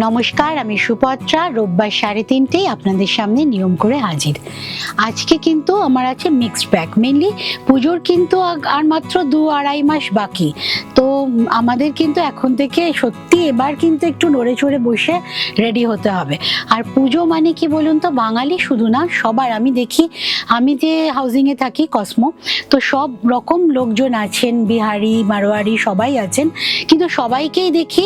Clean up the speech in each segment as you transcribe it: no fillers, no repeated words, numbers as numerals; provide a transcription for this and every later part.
নমস্কার, আমি সুপত্রা। রোববার 3:30 আপনাদের সামনে নিয়ম করে হাজির। আজকে কিন্তু আমার আছে মিক্সড ব্যাগ। মেনলি পুজোর কিন্তু আর মাত্র 2-2.5 মাস বাকি। তো আমাদের কিন্তু এখন থেকে সত্যি এবার কিন্তু একটু নড়ে চড়ে বসে রেডি হতে হবে। আর পুজো মানে কি বলুন তো, বাঙালি শুধু না, সবার আমি দেখি, আমি যে হাউজিংয়ে থাকি কসমো, তো সব রকম লোকজন আছেন, বিহারি মারোয়ারি সবাই আছেন, কিন্তু সবাইকেই দেখি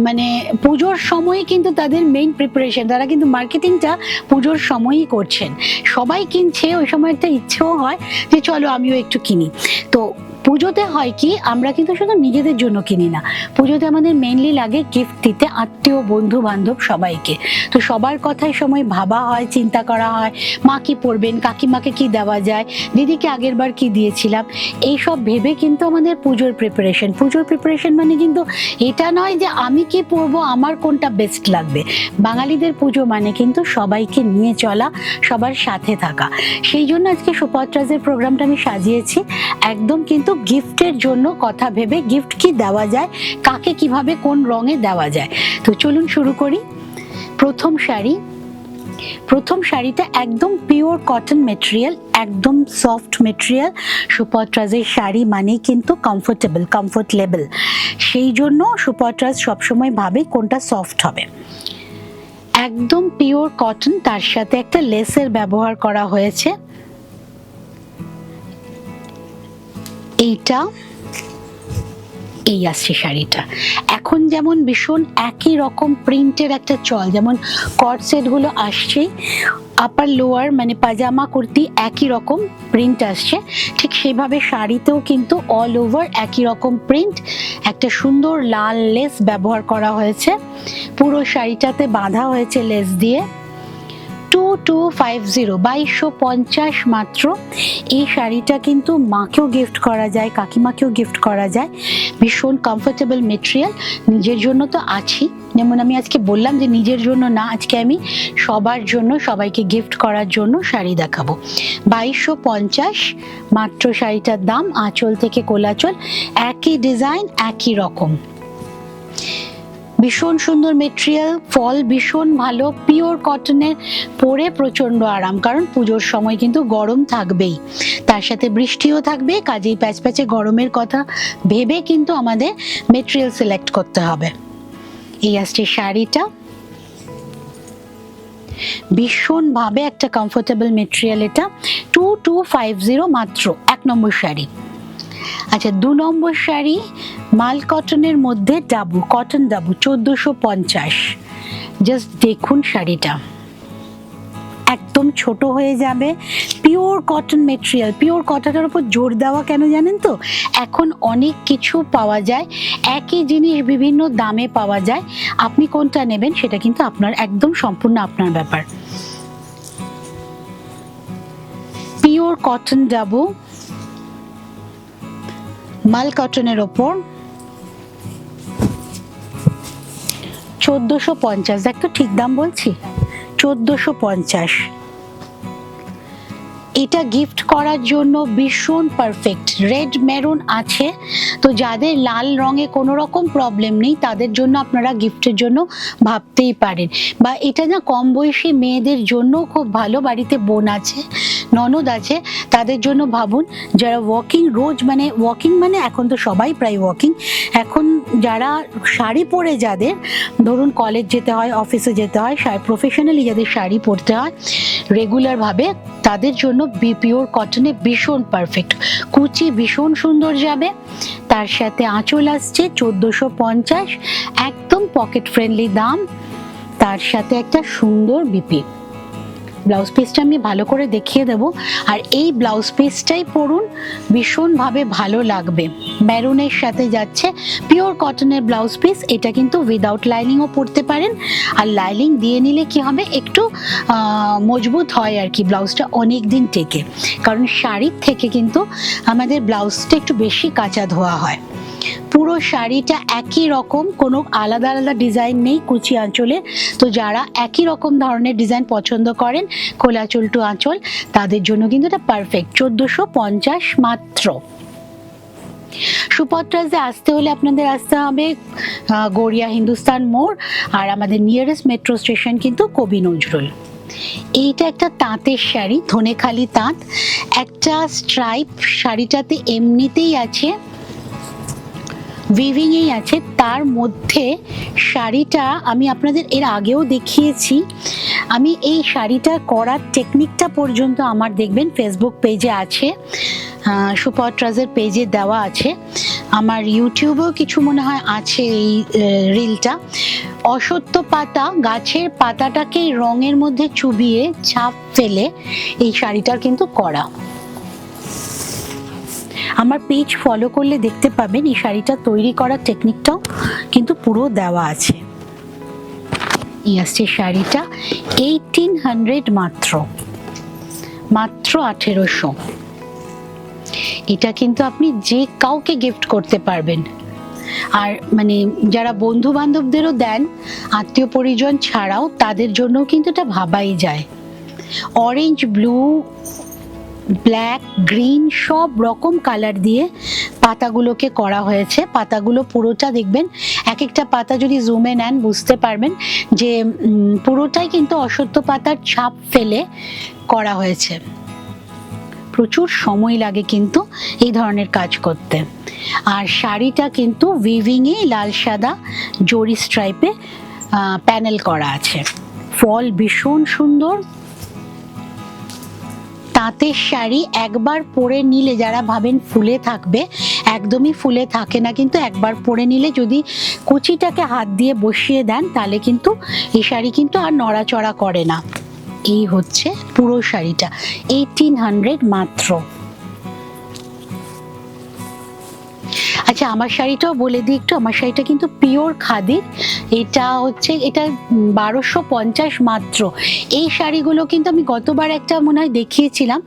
মানে পুজোর সময় কিন্তু তাদের মেইন প্রিপারেশন, তারা কিন্তু মার্কেটিংটা পুজোর সময়ই করছেন। সবাই কিনছে, ওই সময় একটা ইচ্ছেও হয় যে চলো আমিও একটু কিনি। তো পুজোতে হয় কি, আমরা কিন্তু শুধু নিজেদের জন্য কিনি না, পুজোতে আমাদের মেইনলি লাগে গিফট দিতে আত্মীয় বন্ধু বান্ধব সবাইকে। তো সবার কথাই সময় ভাবা হয়, চিন্তা করা হয়, মা কি পরবেন, কাকিমাকে কি দেওয়া যায়, দিদিকে আগের বার কি দিয়েছিলাম, এইসব ভেবে কিন্তু আমাদের পুজোর প্রিপারেশন মানে কিন্তু এটা নয় যে আমি কি পরবো, আমার কোনটা বেস্ট লাগবে। বাঙালিদের পুজো মানে কিন্তু সবাইকে নিয়ে চলা, সবার সাথে থাকা। সেই জন্য আজকে সুপত্রাজের প্রোগ্রামটা আমি সাজিয়েছি একদম কিন্তু গিফটের জন্য কথা ভেবে, গিফট কি দেওয়া যায়, কাকে কিভাবে কোন রঙে দেওয়া যায়। তো চলুন শুরু করি। প্রথম শাড়িটা একদম পিওর কটন মেটেরিয়াল, একদম সফট মেটেরিয়াল। সুপত্রাজের শাড়ি মানেই কিন্তু কমফোর্ট লেভেল। সেই জন্য সুপত্রাজ সবসময় ভাবে কোনটা সফট হবে। একদম পিওর কটন, তার সাথে একটা লেসের ব্যবহার করা হয়েছে। এই আসছে শাড়িটা। এখন যেমন ভীষণ একই রকম প্রিন্টের একটা চল, যেমন কট সেট গুলো আসছে, আপার লোয়ার মানে পাজামা কুর্তি একই রকম প্রিন্ট আসছে, ঠিক সেভাবে শাড়িতেও কিন্তু অল ওভার একই রকম প্রিন্ট। একটা সুন্দর লাল লেস ব্যবহার করা হয়েছে, পুরো শাড়িটাতে বাঁধা হয়েছে লেস দিয়ে। 2250 মাত্র। এই শাড়িটা কিন্তু মাকেও গিফট করা যায়, কাকিমাকেও গিফট করা যায়। ভীষণ কমফোর্টেবল মেটেরিয়াল। নিজের জন্য তো আছি, যেমন আমি আজকে বললাম যে নিজের জন্য না, আজকে আমি সবার জন্য, সবাইকে গিফট করার জন্য শাড়ি দেখাবো। 2250 মাত্র শাড়িটার দাম। আঁচল থেকে কোলাচল একই ডিজাইন, একই রকম। ভীষণ সুন্দর মেটেরিয়াল, ফল ভীষণ ভালো, পিওর কটনের, পরে প্রচন্ড আরাম, কারণ পুজোর সময় কিন্তু গরম থাকবেই, তার সাথে বৃষ্টিও থাকবে, কাজেই প্যাচপ্যাচে গরমের কথা ভেবে কিন্তু আমাদের মেটেরিয়াল সিলেক্ট করতে হবে। এই আসছে শাড়িটা, ভীষণ ভাবে একটা কমফোর্টেবল মেটেরিয়াল। এটা 2250 মাত্র, 1 নম্বর শাড়ি। আচ্ছা, 2 নম্বর শাড়ি মাল কটনের মধ্যে ডাবু, কটন ডাবু, 1450। জাস্ট দেখুন শাড়িটা, একদম ছোট হয়ে যাবে, পিওর কটন মেটেরিয়াল। পিওর কটনের উপর জোর দেওয়া কেন জানেন তো, এখন অনেক কিছু পাওয়া যায়, একই জিনিস বিভিন্ন দামে পাওয়া যায়, আপনি কোনটা নেবেন সেটা কিন্তু আপনার একদম সম্পূর্ণ আপনার ব্যাপার। পিওর কটন ডাবু মাল কটনের ওপর 1450। দেখ তো ঠিক দাম বলছি, 1450। এটা গিফট করার জন্য ভীষণ পারফেক্ট। রেড মেরুন আছে, তো যাদের লাল রঙে কোনো রকম প্রবলেম নেই তাদের জন্য আপনারা গিফটের জন্য ভাবতেই পারেন। বা এটা না কম বয়সী মেয়েদের জন্য খুব ভালো, বাড়িতে বোন আছে, ননদ আছে, তাদের জন্য ভাবুন। যারা রোজ মানে ওয়াকিং মানে এখন তো সবাই প্রায় ওয়াকিং, এখন যারা শাড়ি পরে, যাদের ধরুন কলেজ যেতে হয়, অফিসে যেতে হয়, প্রফেশনালি যাদের শাড়ি পরতে হয় রেগুলার ভাবে, তাদের জন্য পিওর কটনে ভীষণ পারফেক্ট। কুচি ভীষণ সুন্দর যাবে, তার সাথে আঁচল আসছে 1450, একদম পকেট ফ্রেন্ডলি দাম, তার সাথে একটা সুন্দর বিপি। ব্লাউজ পিসটা আমি ভালো করে দেখিয়ে দেব, আর এই ব্লাউজ পিসটাই পরুন, ভীষণভাবে ভালো লাগবে। মেরুনের সাথে যাচ্ছে, পিওর কটনের ব্লাউজ পিস। এটা কিন্তু উইদাউট লাইনিংও পরতে পারেন, আর লাইনিং দিয়ে নিলে কি হবে, একটু মজবুত হয় আর কি, ব্লাউজটা অনেক দিন টেকে, কারণ শাড়ির থেকে কিন্তু আমাদের ব্লাউজটা একটু বেশি কাঁচা ধোয়া হয়। পুরো শাড়িটা একই রকম, কোনো আলাদা আলাদা ডিজাইন নেই কুচি আঁচলে। তো যারা একই রকম ধরনের ডিজাইন পছন্দ করেন, কোলাচল টু আঁচল, তাদের জন্য কিন্তু এটা পারফেক্ট। 1450 মাত্র। সুপত্রাজে আসতে হলে আপনাদের আসতে হবে গড়িয়া হিন্দুস্তান মোড়, আর আমাদের নিয়ারেস্ট মেট্রো স্টেশন কিন্তু কবি নজরুল। এইটা একটা তাঁতের শাড়ি, ধনেখালি তাঁত, একটা স্ট্রাইপ শাড়িটাতে এমনিতেই আছে, উইভিংয়েই আছে। তার মধ্যে শাড়িটা আমি আপনাদের এর আগেও দেখিয়েছি। আমি এই শাড়িটা করার টেকনিকটা পর্যন্ত আমার দেখবেন ফেসবুক পেজে আছে, সুপত্রাজের পেজে দেওয়া আছে, আমার ইউটিউবেও কিছু মনে হয় আছে এই রিলটা। অশ্বত্থ পাতা, গাছের পাতাটাকে রঙের মধ্যে চুবিয়ে ছাপ ফেলে এই শাড়িটার কিন্তু করা। আমার পেজ ফলো করলে দেখতে পাবেন এই শাড়িটা তৈরি করার টেকনিকটাও কিন্তু পুরো দেওয়া আছে। এই আসছে শাড়িটা 1800, মাত্র 1800। এটা কিন্তু আপনি যে কাউকে গিফট করতে পারবেন, আর মানে যারা বন্ধু বান্ধবদেরও দেন, আত্মীয় পরিজন ছাড়াও তাদের জন্য কিন্তু এটা ভাবাই যায়। অরেঞ্জ, ব্লু, ব্ল্যাক, গ্রিন সব রকম কালার দিয়ে পাতাগুলোকে করা হয়েছে। পাতাগুলো পুরোটা দেখবেন, এক একটা পাতা যদি জুমে নেন বুঝতে পারবেন যে পুরোটাই কিন্তু অশ্বত্থ পাতার ছাপ ফেলে করা হয়েছে। প্রচুর সময় লাগে কিন্তু এই ধরনের কাজ করতে। আর শাড়িটা কিন্তু উইভিংয়ে লাল সাদা জরি স্ট্রাইপে প্যানেল করা আছে। ফল ভীষণ সুন্দর। তাঁতের শাড়ি একবার পরে নিলে, যারা ভাবেন ফুলে থাকবে, একদমই ফুলে থাকে না, কিন্তু একবার পরে নিলে যদি কুচিটাকে হাত দিয়ে বসিয়ে দেন তাহলে কিন্তু এই শাড়ি কিন্তু আর নড়াচড়া করে না। এই হচ্ছে পুরো শাড়িটা 1800 মাত্র। আচ্ছা, আমার শাড়িটাও বলে দিই একটু। আমার শাড়িটা কিন্তু পিওর খাদির। এটা 1250 মাত্র। এই শাড়িগুলো কিন্তু আমি গতবার একটা মনে হয় দেখিয়েছিলাম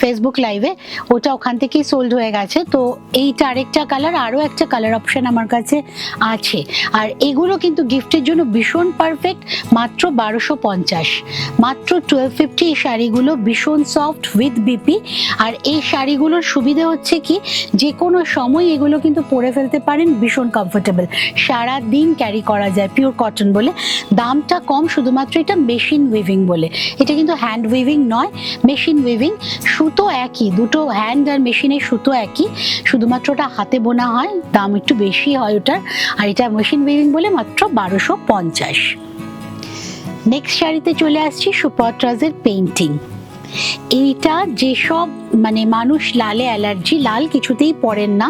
ফেসবুক লাইভে, ওটা ওখান থেকেই সোল্ড হয়ে গেছে। তো এইটা আরেকটা কালার, আরও একটা কালার অপশন আমার কাছে আছে। আর এগুলো কিন্তু গিফটের জন্য ভীষণ পারফেক্ট, মাত্র 1250, মাত্র 1250। এই শাড়িগুলো ভীষণ সফট উইথ বিপি। আর এই শাড়িগুলোর সুবিধা হচ্ছে কি, যে কোনো সময় এগুলো কিন্তু পরে ফেলতে পারেন, ভীষণ কমফোর্টেবল, সারা দিন ক্যারি করা যায়, পিওর কটন বলে। দামটা কম শুধুমাত্র এটা মেশিন উইভিং বলে। এটা কিন্তু হ্যান্ড উইভিং নয়, মেশিন উইভিং। সুতো একই, দুটো হ্যান্ড আর মেশিনের সুতো একই, শুধুমাত্র ওটা হাতে বোনা হয়, দাম একটু বেশি হয় ওটার। আর এটা মেশিন উইভিং বলে মাত্র 1250। নেক্সট শাড়িতে চলে আসছি, সুপত্রাজের পেইন্টিং। এইটা যেসব মানে মানুষ লালে অ্যালার্জি, লাল কিছুতেই পরেন না,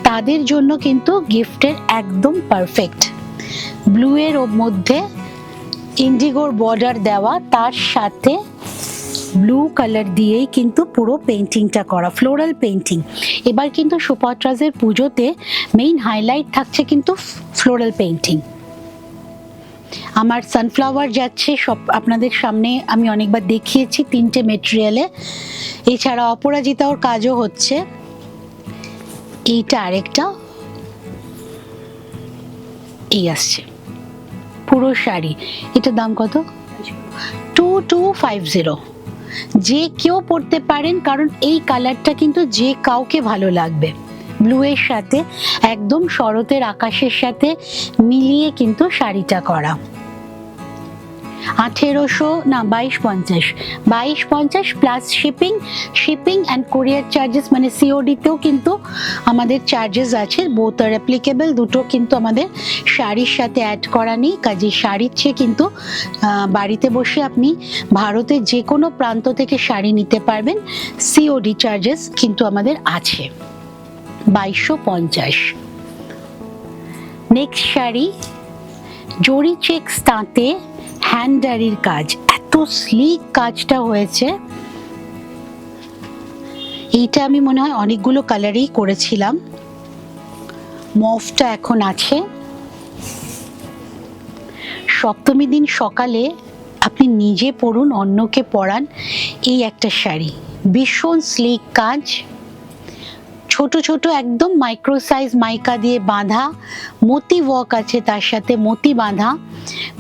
তাদের জন্য কিন্তু গিফটের একদম পারফেক্ট। ব্লু এর মধ্যে ইন্ডিগোর বর্ডার দেওয়া, তার সাথে ব্লু কালার দিয়েই কিন্তু পুরো পেইন্টিংটা করা, ফ্লোরাল পেইন্টিং। এবার কিন্তু সুপত্রাজের পুজোতে মেইন হাইলাইট থাকছে কিন্তু ফ্লোরাল পেইন্টিং। আমার সানফ্লাওয়ার যাচ্ছে সব আপনাদের সামনে, আমি অনেকবার দেখিয়েছি 3টে মেটেরিয়ালে। এছাড়া অপরাজিতার কাজও হচ্ছে। এইটা আরেকটা, এই আসছে পুরো শাড়ি। এটার দাম কত? 2250। যে কেউ পরতে পারেন, কারণ এই কালারটা কিন্তু যে কাউকে ভালো লাগবে। ব্লু এর সাথে একদম শরতের আকাশের সাথে মিলিয়ে কিন্তু শাড়িটা করা। 2250 প্লাস শিপিং অ্যান্ড কোরিয়ার চার্জেস, মানে সিওডিতেও কিন্তু আমাদের চার্জেস আছে। বোথ আর অ্যাপ্লিকেবল, দুটো কিন্তু আমাদের শাড়ির সাথে অ্যাড করা নেই। কাজে শাড়ির চেয়ে কিন্তু বাড়িতে বসে আপনি ভারতের যে কোনো প্রান্ত থেকে শাড়ি নিতে পারবেন। সিওডি চার্জেস কিন্তু আমাদের আছে 2250। নেক্সট শাড়ি, জরি চেকস তাঁতে হ্যান্ডারির কাজ, এত স্লিক কাজটা হয়েছে। এইটা আমি মনে হয় অনেকগুলো কালারেই করেছিলাম। মফটা এখন আছে। সপ্তমী দিন সকালে আপনি নিজে পরুন, অন্যকে পরান, এই একটা শাড়ি। ভীষণ স্লিক কাজ, ছোট ছোট একদম মাইক্রো সাইজ মাইকা দিয়ে বাঁধা, মতি ওয়ার্ক আছে তার সাথে, মতি বাঁধা,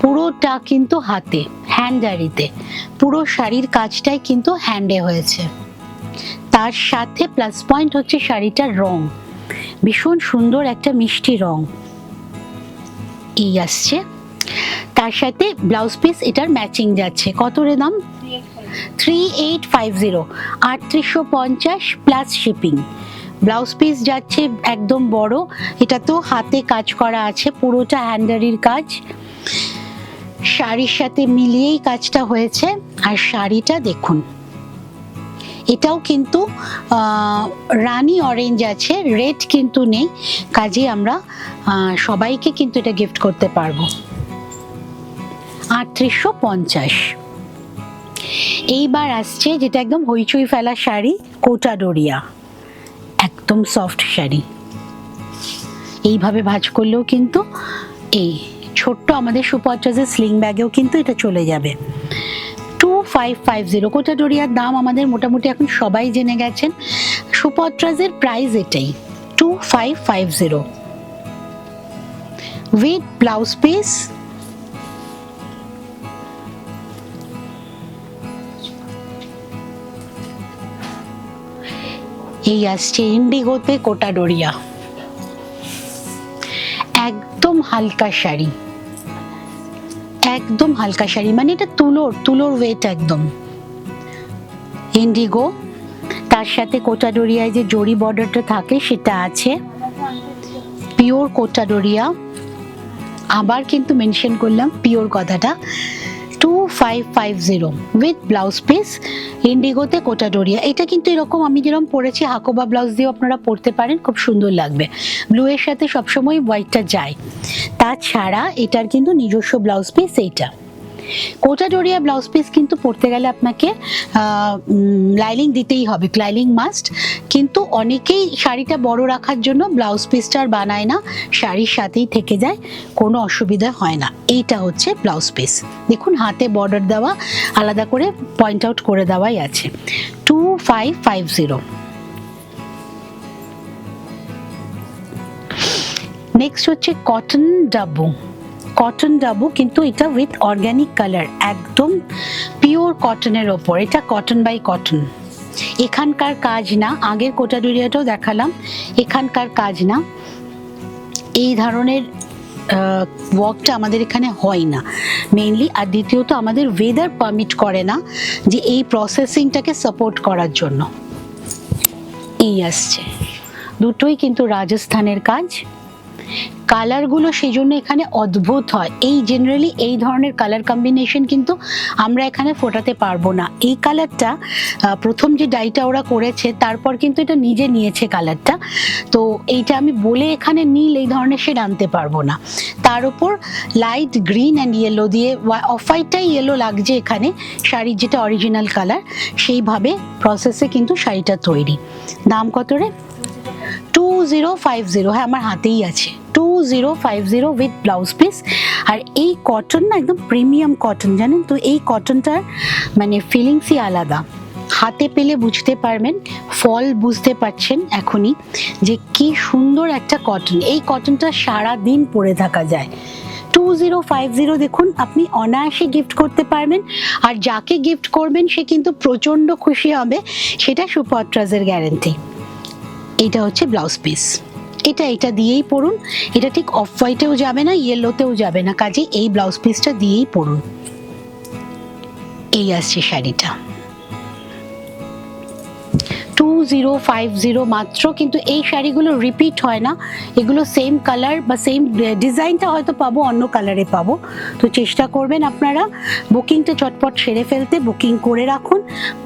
পুরোটা কিন্তু হাতে, হ্যান্ডারিতে। পুরো শাড়ির কাজটাই কিন্তু হ্যান্ডে হয়েছে। তার সাথে প্লাস পয়েন্ট হচ্ছে শাড়িটার রং। ভীষণ সুন্দর একটা মিষ্টি রং এই আসছে। তার সাথে ব্লাউজ পিস এটার ম্যাচিং যাচ্ছে। কত রে দাম? 3850, 3850 প্লাস শিপিং। ব্লাউজ পিস যাচ্ছে একদম বড়, এটা তো হাতে কাজ করা আছে, পুরোটা হ্যান্ডারির কাজ, শাড়ির সাথে মিলিয়েই কাজটা হয়েছে। আর শাড়িটা দেখুন, এটাও কিন্তু রানী অরেঞ্জ আছে, রেড কিন্তু নেই, কাজে আমরা সবাইকে কিন্তু এটা গিফট করতে পারবো। 3850। এইবার আসছে যেটা একদম হইচই ফেলা শাড়ি, কোটা ডোরিয়া, একদম সফট শাড়ি। এইভাবে ভাঁজ করলেও কিন্তু এই ছোট্ট আমাদের সুপত্রাজের স্লিং ব্যাগেও কিন্তু এটা চলে যাবে। 2550। কোটা ডোরিয়ার দাম আমাদের মোটামুটি এখন সবাই জেনে গেছেন, সুপত্রাজের প্রাইস এটাই 2550 উইথ ব্লাউজ পিস। এই আসছে ইন্ডিগোতে কোটা ডোরিয়া, একদম হালকা শাড়ি, একদম হালকা শাড়ি, মানে এটা তুলোর ওয়েট একদম। ইন্ডিগো, তার সাথে কোটা ডোরিয়ায় যে জরি বর্ডারটা থাকে সেটা আছে, পিওর কোটা ডোরিয়া। আবার কিন্তু মেনশন করলাম পিওর কথাটা। 2550 উইথ ব্লাউজ পিস, ইন্ডিগোতে কোটা ডোরিয়া। এটা কিন্তু এরকম আমি যেরকম পরেছি হাকোবা ব্লাউজ দিয়েও আপনারা পরতে পারেন, খুব সুন্দর লাগবে। ব্লু এর সাথে সবসময় হোয়াইটটা যায়। তাছাড়া এটার কিন্তু নিজস্ব ব্লাউজ পিস এইটা। কোটা ডোরিয়া ব্লাউজ পিস কিন্তু পরতে গেলে আপনাকে লাইনিং দিতেই হবে, লাইনিং মাস্ট। কিন্তু অনেকেই শাড়িটা বড় রাখার জন্য ব্লাউজ পিসটা আর বানায় না, শাড়ির সাথেই থেকে যায়, কোনো অসুবিধা হয় না। এইটা হচ্ছে ব্লাউজ পিস, দেখুন হাতে বর্ডার দেওয়া, আলাদা করে পয়েন্ট আউট করে দেওয়াই আছে। 2550। নেক্সট হচ্ছে কটন ডাব্বু। কটন ডাব্বু, কিন্তু এটা উইথ অর্গ্যানিক কালার, একদম পিওর কটনের ওপর। এটা কটন বাই কটন, এখানকার কাজ না। আগের কোটা ডোরিয়াটাও দেখালাম, এখানকার কাজ না। এই ধরনের ওয়ার্কটা আমাদের এখানে হয় না মেইনলি। আর দ্বিতীয়ত আমাদের ওয়েদার পারমিট করে না যে এই প্রসেসিংটাকে সাপোর্ট করার জন্য। এই আসছে, দুটোই কিন্তু রাজস্থানের কাজ। কালারগুলো সেই জন্য এখানে অদ্ভুত হয়। এই জেনারেলি এই ধরনের কালার কম্বিনেশন কিন্তু আমরা এখানে ফোটাতে পারবো না। এই কালারটা প্রথম যে ডাইটা ওরা করেছে, তারপর কিন্তু এটা নিজে নিয়েছে কালারটা, তো এইটা আমি বলে এখানে নীল এই ধরনের শেড আনতে পারবো না। তার উপর লাইট গ্রিন অ্যান্ড ইয়েলো দিয়ে, অফ হোয়াইটটাই ইয়েলো লাগছে এখানে, শাড়ির যেটা অরিজিনাল কালার সেইভাবে প্রসেসে কিন্তু শাড়িটা তৈরি। দাম কত রে? 2050। হ্যাঁ, আমার হাতেই আছে 2050 উইথ ব্লাউজ পিস। আর এই কটন না একদম প্রিমিয়াম কটন, জানেন তো, এই কটনটার মানে ফিলিংসই আলাদা। হাতে পেলে বুঝতে পারবেন, ফল বুঝতে পারছেন এখনই যে কি সুন্দর একটা কটন। এই কটনটা সারা দিন পরে থাকা যায়। 2050 দেখুন, আপনি অনায়াসে গিফট করতে পারবেন, আর যাকে গিফট করবেন সে কিন্তু প্রচন্ড খুশি হবে, সেটা সুপত্রাজের গ্যারান্টি। এটা হচ্ছে ব্লাউজ পিস, এটা দিয়েই পরুন। এটা ঠিক অফ হোয়াইটেও যাবে না, ইয়েলোতেও যাবে না, কাজে এই ব্লাউজ পিসটা দিয়েই পরুন। এই আসছে শাড়িটা 2050 মাত্র। কিন্তু এই শাড়িগুলো রিপিট হয় না, এগুলো সেম কালার বা সেম ডিজাইনটা হয়তো পাবো, অন্য কালারে পাবো। তো চেষ্টা করবেন আপনারা বুকিংটা চটপট সেরে ফেলতে, বুকিং করে রাখুন,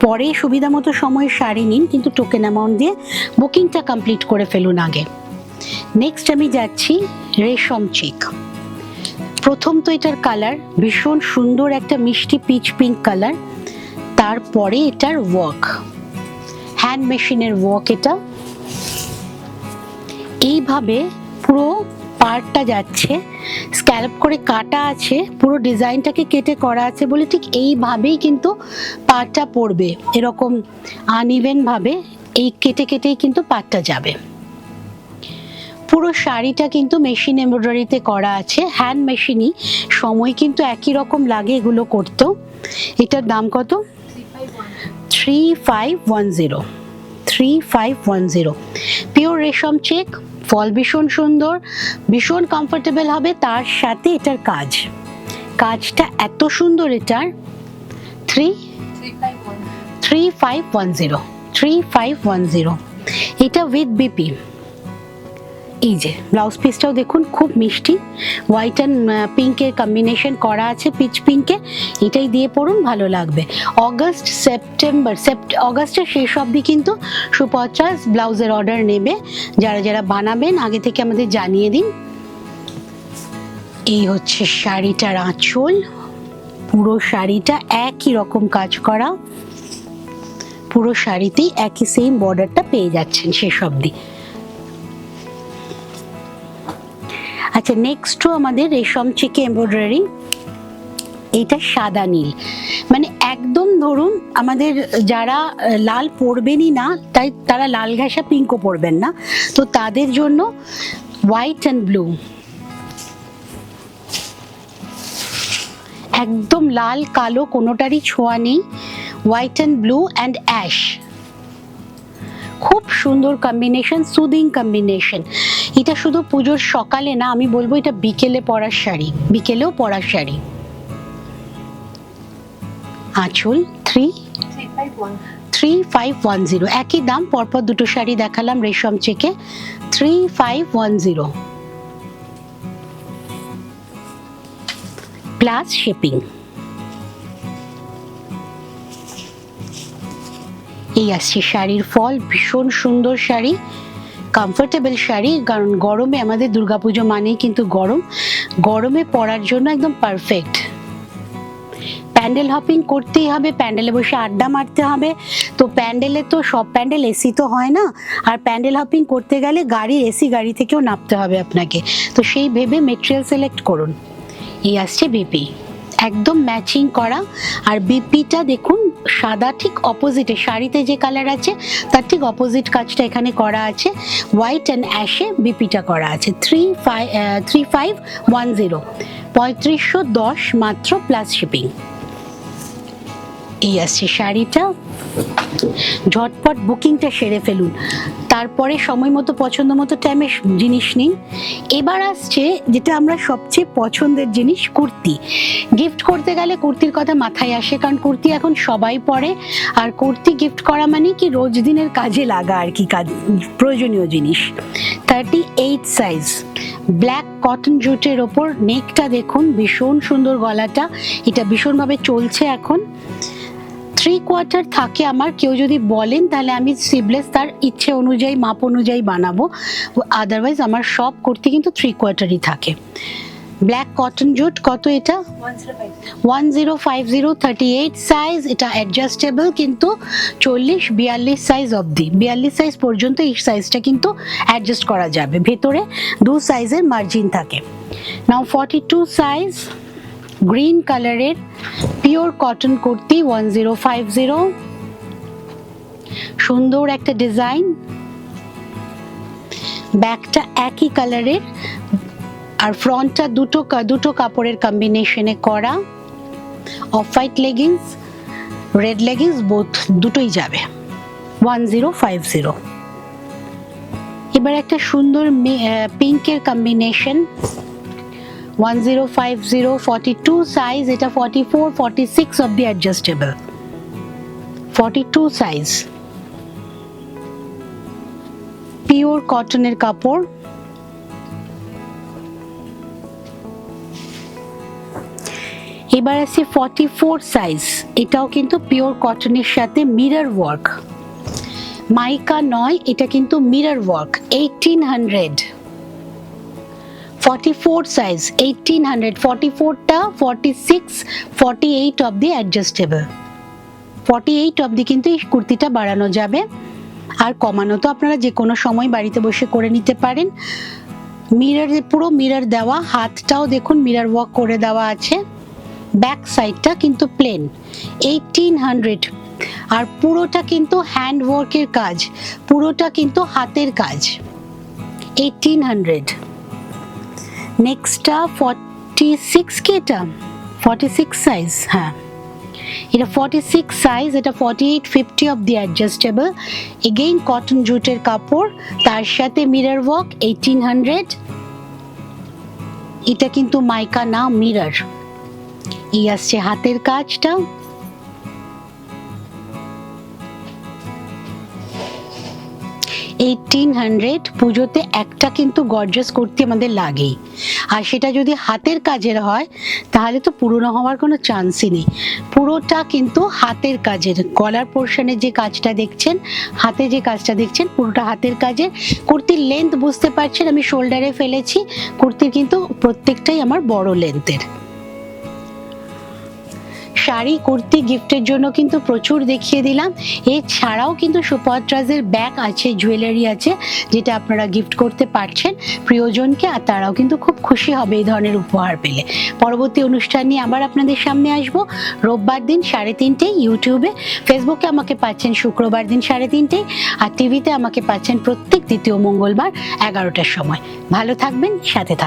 পরে সুবিধা মতো সময় শাড়ি নিন, কিন্তু টোকেন অ্যামাউন্ট দিয়ে বুকিংটা কমপ্লিট করে ফেলুন আগে। নেক্সট আমি যাচ্ছি রেশম চিক। প্রথম তো এটার কালার ভীষণ সুন্দর, একটা মিষ্টি পিচ পিঙ্ক কালার। তারপরে এটার ওয়ার্ক, হ্যান্ড মেশিনের ওয়ার্ক। এটা এইভাবে পুরো পার্টটা যাচ্ছে, স্ক্যালপ করে কাটা আছে, পুরো ডিজাইনটাকে কেটে করা আছে বলে ঠিক এইভাবেই কিন্তু পার্টটা পড়বে, এরকম আনইভেন ভাবে এই কেটে কেটেই কিন্তু পার্টটা যাবে। পুরো শাড়িটা কিন্তু মেশিন এমব্রয়ডারিতে করা আছে, হ্যান্ড মেশিনই, সময় কিন্তু একই রকম লাগে এগুলো করতেও। এটার দাম কত? 3510। 3510। পিওর রেশম চেক, ফল ভীষণ সুন্দর, ভীষণ কমফোর্টেবল হবে, তার সাথে এটার কাজটা এত সুন্দর। এটার 3510 এটা উইথ বিপি। এই যে ব্লাউজ পিসটাও দেখুন খুব মিষ্টি, হোয়াইট অ্যান্ড পিঙ্কের কম্বিনেশন করা আছে, পিচ পিঙ্কে। এটাই দিয়ে পড়ুন, ভালো লাগবে। অগাস্টের শেষ অবধি কিন্তু সুপত্রা ব্লাউজের অর্ডার নেবে। যারা যারা বানাবেন আগে থেকে আমাদের জানিয়ে দিন। এই হচ্ছে শাড়িটার আঁচল, পুরো শাড়িটা একই রকম কাজ করা, পুরো শাড়িতেই একই সেম বর্ডারটা পেয়ে যাচ্ছেন শেষ অবধি। আচ্ছা, নেক্সটও আমাদের রেশম চেকে এমব্রয়ডারি। এটা সাদা নীল, মানে একদম ধরুন আমাদের যারা লাল পরবেনই না, তাই তারা লাল ঘাসা পিঙ্কও পরবেন না, তো তাদের জন্য হোয়াইট অ্যান্ড ব্লু, একদম লাল কালো কোনোটারই ছোঁয়া নেই, white and blue and ash, খুব সুন্দর কম্বিনেশন, সুদিং কম্বিনেশন। এটা শুধু পুজোর সকালে না, আমি বলবো এটা বিকেলে পরার শাড়ি, বিকেলেও পরার শাড়ি। আঁচল 3510, একই দাম, পরপর দুটো শাড়ি দেখালাম রেশম চেকে। 3510 প্লাস শিপিং। এই আসছে শাড়ির ফল, ভীষণ সুন্দর শাড়ি, কমফোর্টেবল শাড়ি, কারণ গরমে আমাদের দুর্গাপুজো মানেই কিন্তু গরমে পরার জন্য একদম পারফেক্ট। প্যান্ডেল হপিং করতেই হবে, প্যান্ডেলে বসে আড্ডা মারতে হবে, তো প্যান্ডেলে তো সব প্যান্ডেল এসি তো হয় না, আর প্যান্ডেল হপিং করতে গেলে এসি গাড়ি থেকেও নামতে হবে আপনাকে, তো সেই ভেবে মেটেরিয়াল সিলেক্ট করুন। এই আসছে বিপি, একদম ম্যাচিং করা, আর বিপিটা দেখুন সাদা ঠিক অপোজিটে, শাড়িতে যে কালার আছে তার ঠিক অপোজিট কাজটা এখানে করা আছে, হোয়াইট অ্যান্ড অ্যাশে বিপিটা করা আছে। 3510, 3510 মাত্র প্লাস শিপিং। এই আসছে শাড়িটা, ঝটপট বুকিংটা সেরে ফেলুন, তারপরে সময় মতো পছন্দ মতো টাইমে জিনিস নিন। এবার আসছে যেটা আমরা সবচেয়ে পছন্দের জিনিস, কুর্তি। গিফট করতে গেলে কুর্তির কথা মাথায় আসে, কারণ কুর্তি এখন সবাই পরে, আর কুর্তি গিফট করা মানে কি রোজ দিনের কাজে লাগা আর কি, প্রয়োজনীয় জিনিস। 38 সাইজ, ব্ল্যাক কটন জুটের ওপর, নেকটা দেখুন ভীষণ সুন্দর, গলাটা এটা ভীষণভাবে চলছে এখন। 3/4 থাকে আমার, কেউ যদি বলেন তাহলে আমি স্লিভলেস তার ইচ্ছে অনুযায়ী মাপ অনুযায়ী বানাবো, আদারওয়াইজ আমার সব কুর্তি কিন্তু 3/4 থাকে। ব্ল্যাক কটন জুট, কত এটা? 1050, 38 সাইজ, এটা অ্যাডজাস্টেবল কিন্তু 40-42 সাইজ অবধি, 42 সাইজ পর্যন্ত এই সাইজটা কিন্তু অ্যাডজাস্ট করা যাবে, ভেতরে 2 সাইজের মার্জিন থাকে। নাও 42 সাইজ, গ্রিন কালারের পিওর কটন কুর্তি 1050, সুন্দর একটা ডিজাইন, ব্যাকটা একই কালারের, আর ফ্রন্টটা দুটো কাপড়ের কম্বিনেশনে করা, off white leggings, red leggings, both দুটোই যাবে 1050। এবার একটা সুন্দর পিঙ্কের কম্বিনেশন 1050, 42 সাইজ, এটা 44-46 অবধি অ্যাডজাস্টেবল, 42 সাইজ, পিওর কটনের কাপড়। এবার আছে 44 সাইজ, এটাও কিন্তু পিওর কটনের সাথে মিরর ওয়ার্ক, মাইকা নয়, এটা কিন্তু মিরর ওয়ার্ক, 1800, 44 সাইজ 1800, 44টা 46, 48 অবধি অ্যাডজাস্টেবল, 48 অবধি কিন্তু এই কুর্তিটা বাড়ানো যাবে, আর কমানো তো আপনারা যে কোনো সময় বাড়িতে বসে করে নিতে পারেন। মিরর, পুরো মিরর দেওয়া, হাতটাও দেখুন মিরর ওয়ার্ক করে দেওয়া আছে, ব্যাক সাইডটা কিন্তু প্লেন, 1800, আর পুরোটা কিন্তু হ্যান্ড ওয়ার্কের কাজ, পুরোটা কিন্তু হাতের কাজ, 1800। নেক্সটটা 46 কি, এটা 46 সাইজ, হ্যাঁ এটা 46 সাইজ, এটা 4850 of the adjustable. Again cotton জুটের কাপড়, তার সাথে মিরর ওয়ার্ক 1800। এটা কিন্তু মাইকা না, মিরর। এই আসছে হাতের কাজটা। পুজোতে একটা কিন্তু গর্জাস কুর্তি আমাদের লাগেই, আর সেটা যদি হাতের কাজের হয় তাহলে তো পুরনো হওয়ার কোনো চান্সই নেই। পুরোটা কিন্তু হাতের কাজের, গলার পোর্শনে যে কাজটা দেখছেন, হাতে যে কাজটা দেখছেন, পুরোটা হাতের কাজের। কুর্তির লেন্থ বুঝতে পারছেন আমি শোল্ডারে ফেলেছি, কুর্তির কিন্তু প্রত্যেকটাই আমার বড় লেন্থের। শাড়ি কুর্তি গিফটের জন্য কিন্তু প্রচুর দেখিয়ে দিলাম। এছাড়াও কিন্তু সুপত্রাজের ব্যাগ আছে, জুয়েলারি আছে, যেটা আপনারা গিফট করতে পারছেন প্রিয়জনকে, আর তারাও কিন্তু খুব খুশি হবে এই ধরনের উপহার পেলে। পরবর্তী অনুষ্ঠান নিয়ে আবার আপনাদের সামনে আসবো রোববার দিন 3:30 ইউটিউবে। ফেসবুকে আমাকে পাচ্ছেন শুক্রবার দিন 3:30, আর টিভিতে আমাকে পাচ্ছেন প্রত্যেক দ্বিতীয় মঙ্গলবার 11টার সময়। ভালো থাকবেন, সাথে থাকবেন।